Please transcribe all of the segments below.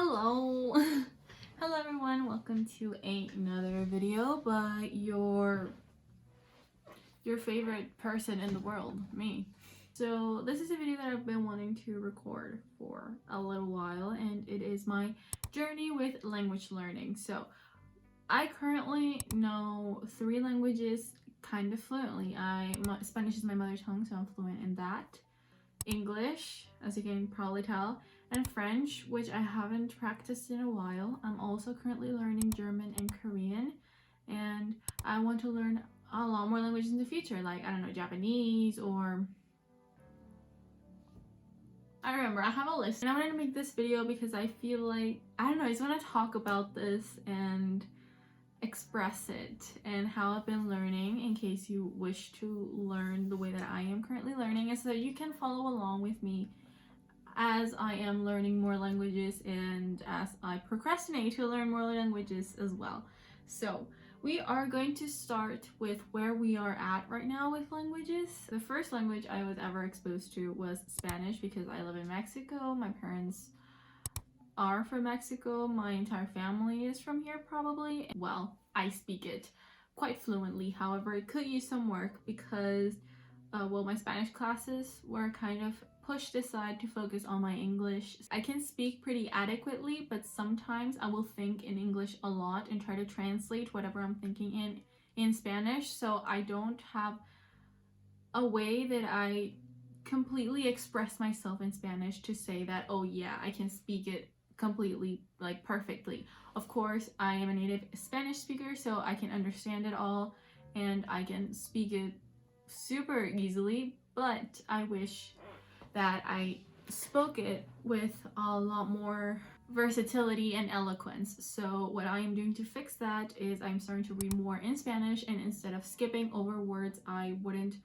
Hello. Hello everyone, welcome to another video by your favorite person in the world, me. So this is a video that I've been wanting to record for a little while, and it is my journey with language learning. So I currently know 3 languages kind of fluently. Spanish is my mother tongue, so I'm fluent in that. English, as you can probably tell, and French, which I haven't practiced in a while. I'm also currently learning German and Korean, and I want to learn a lot more languages in the future, like, I don't know, Japanese, or I remember I have a list, and I wanted to make this video because I feel like, I don't know, I just want to talk about this and express it and how I've been learning, in case you wish to learn the way that I am currently learning, and so that you can follow along with me as I am learning more languages and as I procrastinate to learn more languages as well. So we are going to start with where we are at right now with languages. The first language I was ever exposed to was Spanish, because I live in Mexico. My parents are from Mexico. My entire family is from here probably. Well, I speak it quite fluently. However, it could use some work because my Spanish classes were kind of pushed aside to focus on my English. I can speak pretty adequately, but sometimes I will think in English a lot and try to translate whatever I'm thinking in Spanish. So I don't have a way that I completely express myself in Spanish to say that, oh yeah, I can speak it completely, like, perfectly. Of course, I am a native Spanish speaker, so I can understand it all and I can speak it super easily, but I wish that I spoke it with a lot more versatility and eloquence. So what I am doing to fix that is I'm starting to read more in Spanish, and instead of skipping over words I wouldn't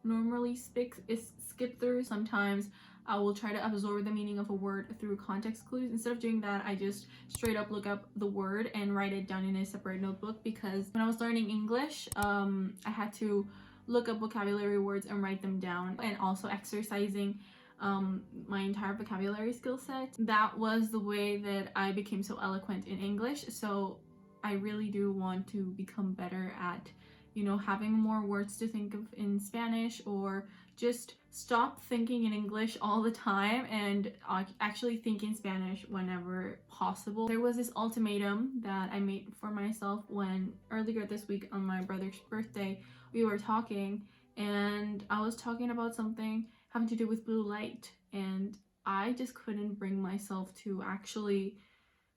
normally skip through, sometimes I will try to absorb the meaning of a word through context clues. Instead of doing that, I just straight up look up the word and write it down in a separate notebook, because when I was learning English, I had to look up vocabulary words and write them down, and also exercising my entire vocabulary skill set. That was the way that I became so eloquent in English. So I really do want to become better at, you know, having more words to think of in Spanish, or just stop thinking in English all the time and actually think in Spanish whenever possible. There was this ultimatum that I made for myself when earlier this week on my brother's birthday we were talking, and I was talking about something having to do with blue light, and I just couldn't bring myself to actually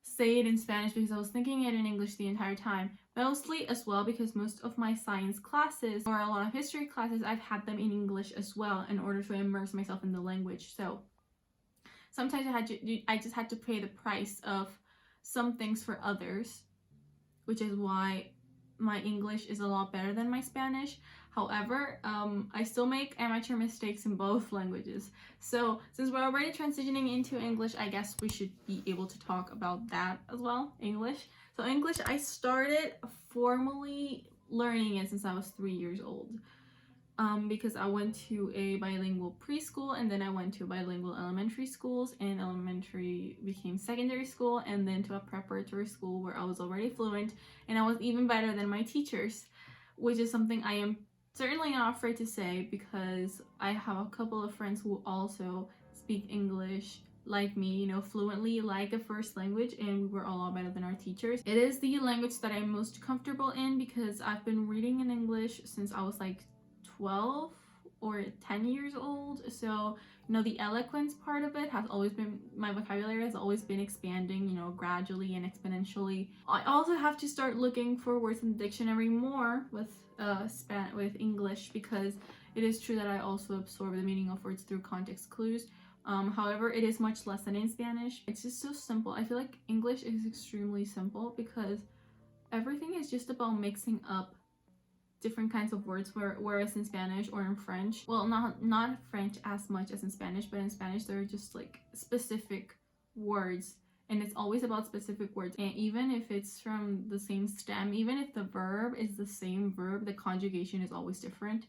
say it in Spanish because I was thinking it in English the entire time. Mostly as well because most of my science classes, or a lot of history classes, I've had them in English as well in order to immerse myself in the language. So sometimes I just had to pay the price of some things for others, which is why my English is a lot better than my Spanish. However, I still make amateur mistakes in both languages. So since we're already transitioning into English, I guess we should be able to talk about that as well, English. So English, I started formally learning it since I was 3 years old. Because I went to a bilingual preschool, and then I went to bilingual elementary schools, and elementary became secondary school, and then to a preparatory school where I was already fluent, and I was even better than my teachers, which is something I am certainly not afraid to say, because I have a couple of friends who also speak English like me, you know, fluently, like a first language, and we were a lot better than our teachers. It is the language that I'm most comfortable in because I've been reading in English since I was like 12 or 10 years old. So, you know, the eloquence part of it has always been, my vocabulary has always been expanding, you know, gradually and exponentially. I also have to start looking for words in the dictionary more with with English, because it is true that I also absorb the meaning of words through context clues. However, it is much less than in Spanish. It's just so simple. I feel like English is extremely simple because everything is just about mixing up different kinds of words, whereas in Spanish or in French, well, not French as much as in Spanish, but in Spanish there are just like specific words, and it's always about specific words. And even if it's from the same stem, even if the verb is the same verb, the conjugation is always different.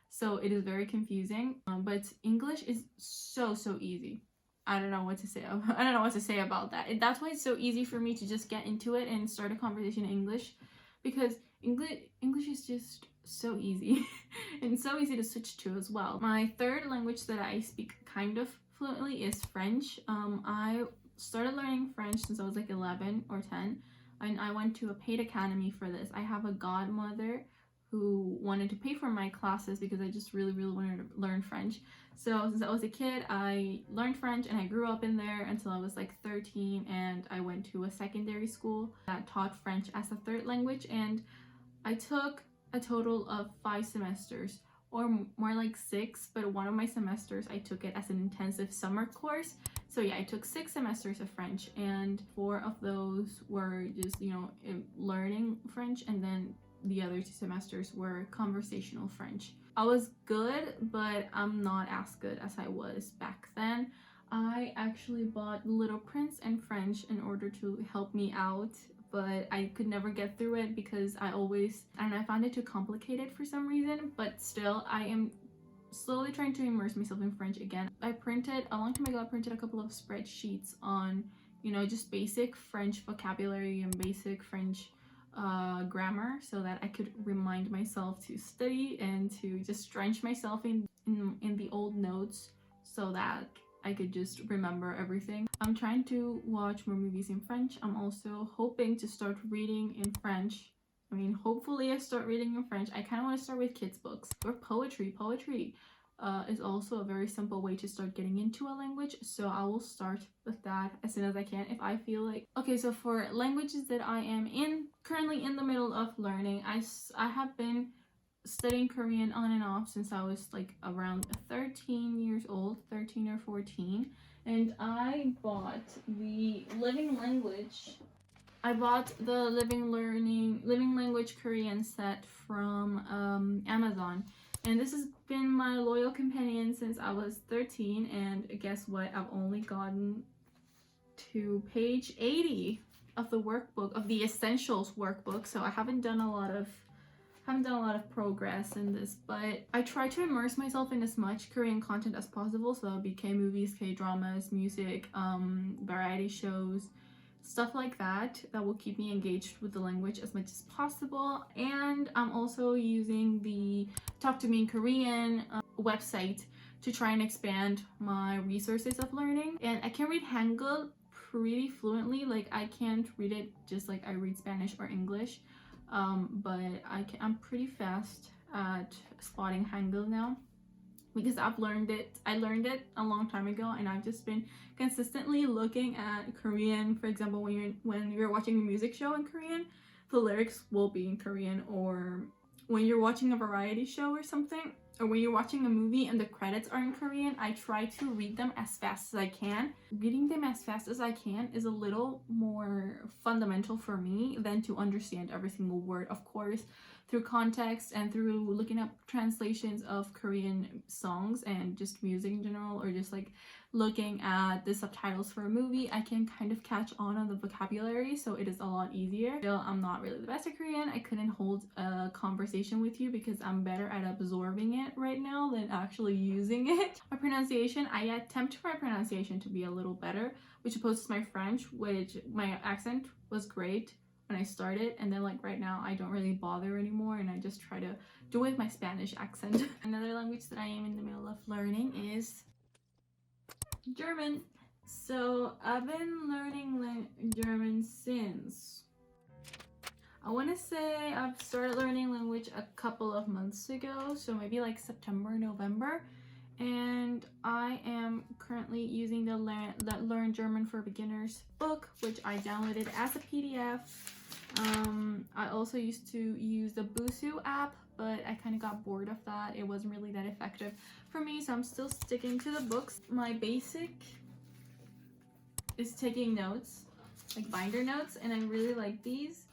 So it is very confusing, but English is so easy. I don't know what to say. I don't know what to say about that. That's why it's so easy for me to just get into it and start a conversation in English, because English is just so easy and so easy to switch to as well. My third language that I speak kind of fluently is French. I started learning French since I was like 11 or 10, and I went to a paid academy for this. I have a godmother who wanted to pay for my classes because I just really wanted to learn French. So since I was a kid, I learned French and I grew up in there until I was like 13, and I went to a secondary school that taught French as a third language, and I took a total of 5 semesters, or more like 6, but one of my semesters I took it as an intensive summer course. So yeah, I took 6 semesters of French, and 4 of those were just, you know, learning French, and then the other 2 semesters were conversational French. I was good, but I'm not as good as I was back then. I actually bought Little Prince and French in order to help me out, but I could never get through it because I found it too complicated for some reason. But still, I am slowly trying to immerse myself in French again. A long time ago, I printed a couple of spreadsheets on, you know, just basic French vocabulary and basic French grammar, so that I could remind myself to study and to just drench myself in the old notes so that I could just remember everything. I'm trying to watch more movies in French. I'm also hoping to start reading in French. I mean, hopefully I start reading in French. I kind of want to start with kids' books or poetry. Poetry is also a very simple way to start getting into a language, so I will start with that as soon as I can if I feel like. Okay, so for languages that I am currently in the middle of learning, I have been studying Korean on and off since I was like around 13 years old, 13 or 14, and I bought the Living Language Korean set from Amazon. And this has been my loyal companion since I was 13, and guess what? I've only gotten to page 80 of the workbook, of the essentials workbook, so I haven't done a lot of progress in this, but I try to immerse myself in as much Korean content as possible. So that would be K-movies, K-dramas, music, variety shows, stuff like that will keep me engaged with the language as much as possible. And I'm also using the Talk to Me in Korean website to try and expand my resources of learning. And I can read Hangul pretty fluently. Like, I can't read it just like I read Spanish or English, but I'm pretty fast at spotting Hangul now, because I learned it a long time ago, and I've just been consistently looking at Korean. For example, when you're watching a music show in Korean, the lyrics will be in Korean, or when you're watching a variety show or something, or when you're watching a movie and the credits are in Korean, I try to read them as fast as I can. Reading them as fast as I can is a little more fundamental for me than to understand every single word. Of course, through context and through looking up translations of Korean songs and just music in general, or just like looking at the subtitles for a movie, I can kind of catch on the vocabulary, so it is a lot easier. Still, I'm not really the best at Korean. I couldn't hold a conversation with you because I'm better at absorbing it right now than actually using it. My pronunciation, I attempt my pronunciation to be a little better, which opposed to my French, which my accent was great when I started, and then like right now I don't really bother anymore, and I just try to do it with my Spanish accent. Another language that I am in the middle of learning is German. So I've been learning German since, I want to say I've started learning language a couple of months ago, so maybe like September, November. And I am currently using the Learn German for Beginners book, which I downloaded as a PDF. I also used to use the Busuu app, but I kind of got bored of that. It wasn't really that effective for me, so I'm still sticking to the books. My basic is taking notes, like binder notes, and I really like these.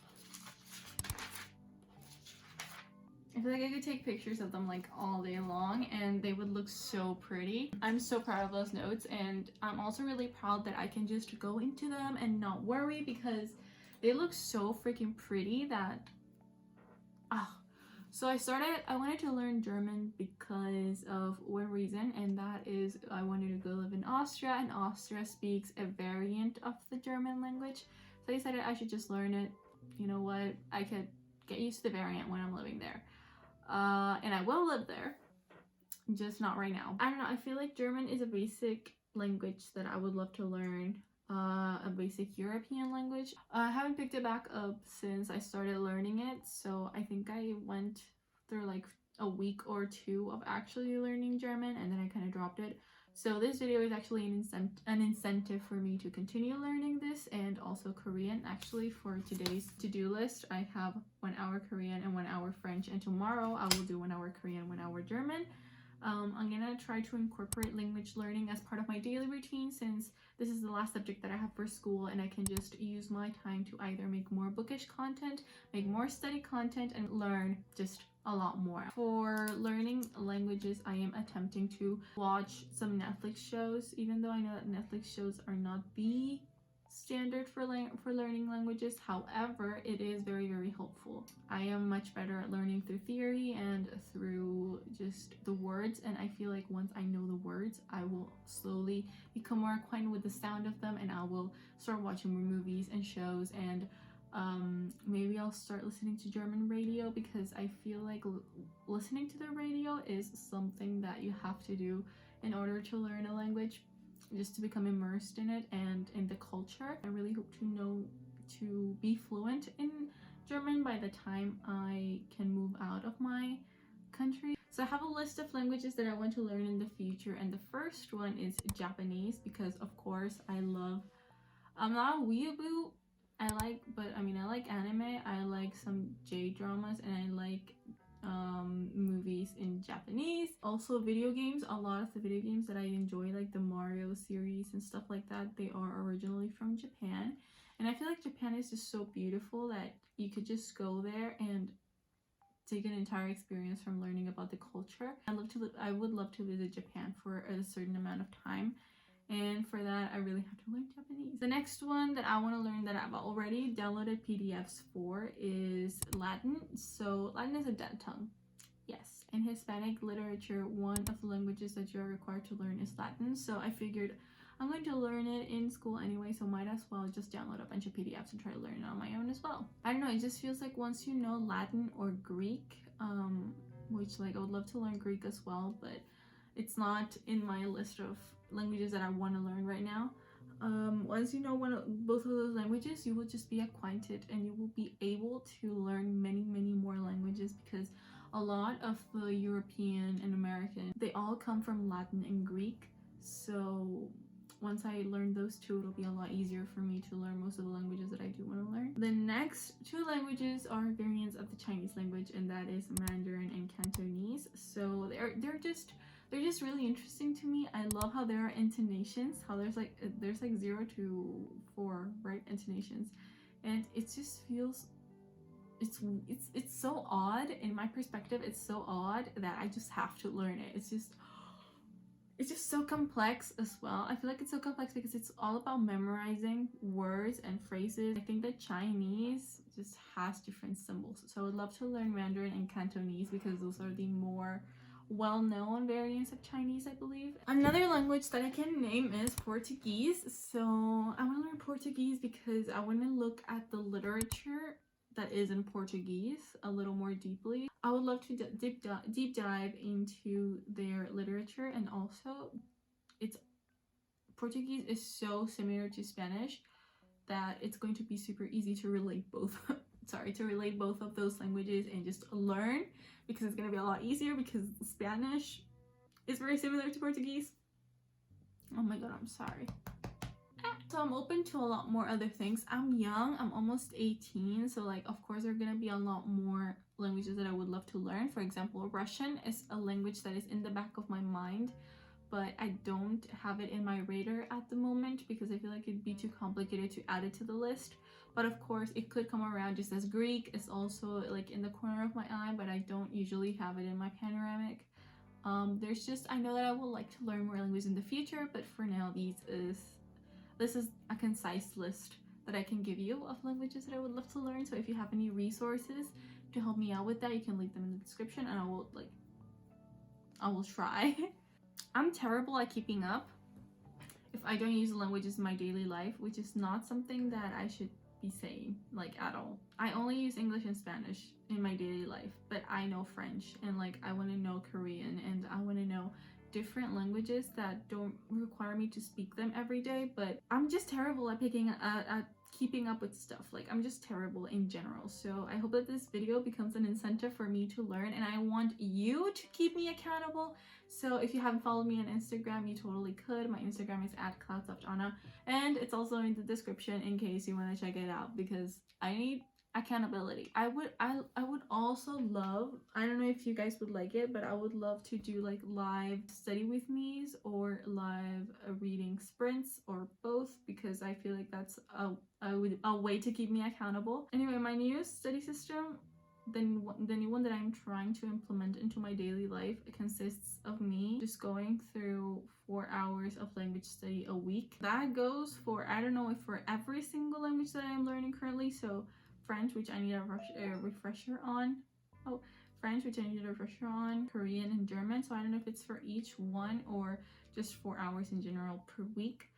I feel like I could take pictures of them like all day long and they would look so pretty. I'm so proud of those notes, and I'm also really proud that I can just go into them and not worry, because they look so freaking pretty that So I wanted to learn German because of one reason, and that is I wanted to go live in Austria, and Austria speaks a variant of the German language. So I decided I should just learn it. You know what? I could get used to the variant when I'm living there. And I will live there, just not right now. I don't know, I feel like German is a basic language that I would love to learn. A basic European language. I haven't picked it back up since I started learning it, so I think I went through like a week or two of actually learning German, and then I kind of dropped it. So this video is actually an incentive for me to continue learning this, and also Korean. Actually, for today's to-do list, I have 1 hour Korean and 1 hour French, and tomorrow I will do 1 hour Korean, 1 hour German. I'm gonna try to incorporate language learning as part of my daily routine, since this is the last subject that I have for school, and I can just use my time to either make more bookish content, make more study content, and learn just a lot more. For learning languages, I am attempting to watch some Netflix shows, even though I know that Netflix shows are not the standard for learning languages. However, it is very, very helpful. I am much better at learning through theory and through just the words, and I feel like once I know the words, I will slowly become more acquainted with the sound of them, and I will start watching more movies and shows, and maybe I'll start listening to German radio, because I feel like listening to the radio is something that you have to do in order to learn a language, just to become immersed in it and in the culture. I really hope to be fluent in German by the time I can move out of my country. So I have a list of languages that I want to learn in the future, and the first one is Japanese, because of course I'm not a weeaboo. I like anime, I like some J-dramas, and I like movies in Japanese. Also video games. A lot of the video games that I enjoy, like the Mario series and stuff like that, they are originally from Japan, and I feel like Japan is just so beautiful that you could just go there and take an entire experience from learning about the culture. I would love to visit Japan for a certain amount of time, and for that I really have to learn Japanese. The next one that I want to learn, that I've already downloaded PDFs for, is Latin. So Latin is a dead tongue. Yes, in Hispanic literature, one of the languages that you're required to learn is Latin. So I figured I'm going to learn it in school anyway, so might as well just download a bunch of PDFs and try to learn it on my own as well. I don't know, it just feels like once you know Latin or Greek, which like I would love to learn Greek as well, but it's not in my list of languages that I want to learn right now. Once you know both of those languages, you will just be acquainted, and you will be able to learn many more languages, because a lot of the European and American, they all come from Latin and Greek. So once I learn those two, it'll be a lot easier for me to learn most of the languages that I do want to learn. The next two languages are variants of the Chinese language, and that is Mandarin and Cantonese. So they're just really interesting to me. I love how there are intonations, how there's like 0 to 4, right, intonations, and it just feels, it's so odd. In my perspective, it's so odd that I just have to learn it. It's just so complex as well. I feel like it's so complex because it's all about memorizing words and phrases. I think that Chinese just has different symbols, so I would love to learn Mandarin and Cantonese, because those are the more well-known variants of Chinese, I believe. Another language that I can name is Portuguese. So I want to learn Portuguese because I want to look at the literature that is in Portuguese a little more deeply. I would love to deep dive into their literature, and also Portuguese is so similar to Spanish that it's going to be super easy to relate both of those languages and just learn, because it's going to be a lot easier, because Spanish is very similar to Portuguese. Oh my god, I'm sorry. So I'm open to a lot more other things. I'm young, I'm almost 18, so like of course there are gonna be a lot more languages that I would love to learn. For example, Russian is a language that is in the back of my mind, but I don't have it in my radar at the moment because I feel like it'd be too complicated to add it to the list. But of course it could come around, just as Greek is also like in the corner of my eye, but I don't usually have it in my panoramic. I know that I would like to learn more languages in the future, but for now this is a concise list that I can give you of languages that I would love to learn. So if you have any resources, to help me out with that, you can leave them in the description and I will try. I'm terrible at keeping up if I don't use languages in my daily life, which is not something that I should be saying like at all. I only use English and Spanish in my daily life, but I know French and like I want to know Korean and I want to know different languages that don't require me to speak them every day. But I'm just terrible at keeping up with stuff. Like I'm just terrible in general. So I hope that this video becomes an incentive for me to learn, and I want you to keep me accountable. So if you haven't followed me on Instagram, you totally could. My Instagram is @cloudsoftana, and it's also in the description in case you want to check it out, because I need accountability. I would also love, I don't know if you guys would like it, but I would love to do like live study with me's or live reading sprints or both, because I feel like that's a way to keep me accountable. Anyway, my new study system, the new one that I'm trying to implement into my daily life, it consists of me just going through 4 hours of language study a week. That goes for, I don't know if for every single language that I am learning currently. So French, which I need a refresher on. Oh, French, which I need a refresher on. Korean and German. So I don't know if it's for each one or just 4 hours in general per week.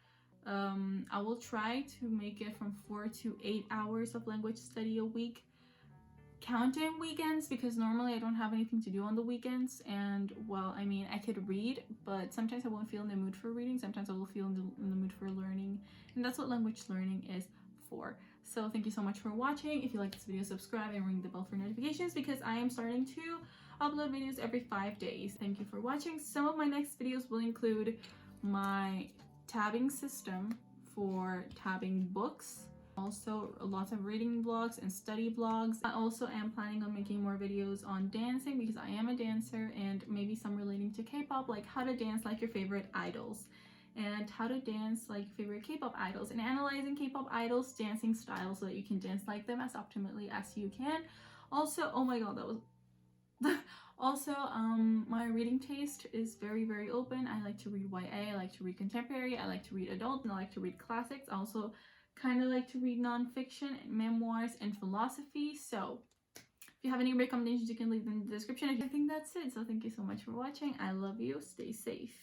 I will try to make it from 4 to 8 hours of language study a week, counting weekends, because normally I don't have anything to do on the weekends. And well, I mean, I could read, but sometimes I won't feel in the mood for reading. Sometimes I will feel in the mood for learning, and that's what language learning is for. So thank you so much for watching. If you like this video, subscribe and ring the bell for notifications, because I am starting to upload videos every 5 days. Thank you for watching. Some of my next videos will include my tabbing system for tabbing books, also lots of reading vlogs and study vlogs. I also am planning on making more videos on dancing, because I am a dancer, and maybe some relating to K-pop, like how to dance like your favorite idols and how to dance like your favorite K-pop idols, and analyzing K-pop idols dancing styles so that you can dance like them as optimally as you can. Also, oh my god, that was also, my reading taste is very open. I like to read YA, I like to read contemporary, I like to read adult, and I like to read classics. I also kind of like to read nonfiction, memoirs, and philosophy. So if you have any recommendations, you can leave them in the description. I think that's it. So thank you so much for watching. I love you. Stay safe.